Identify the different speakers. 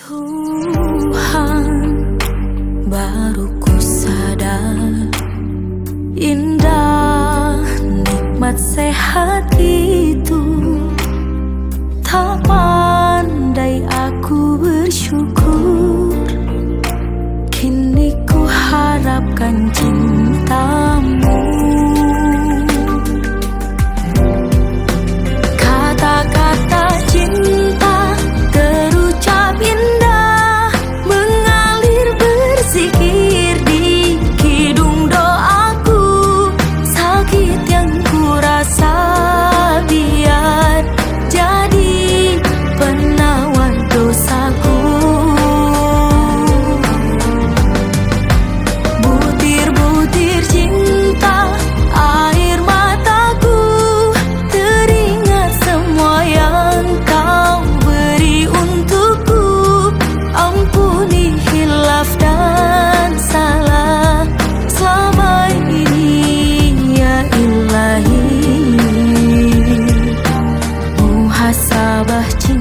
Speaker 1: Tuhan, baru ku sadar indah nikmat sehat itu. Tak pandai aku bersyukur, kini ku harapkan cintamu. Kata-kata cinta terucap indah, mengalir berzikir di kidung doaku. Sakit yang ku rasa biar jadi penawar dosaku. Butir-butir cinta, air mataku, teringat semua yang kau beri untukku. Ampuni hilaf dan salah selama ini ya Ilahi. Muhasabah cinta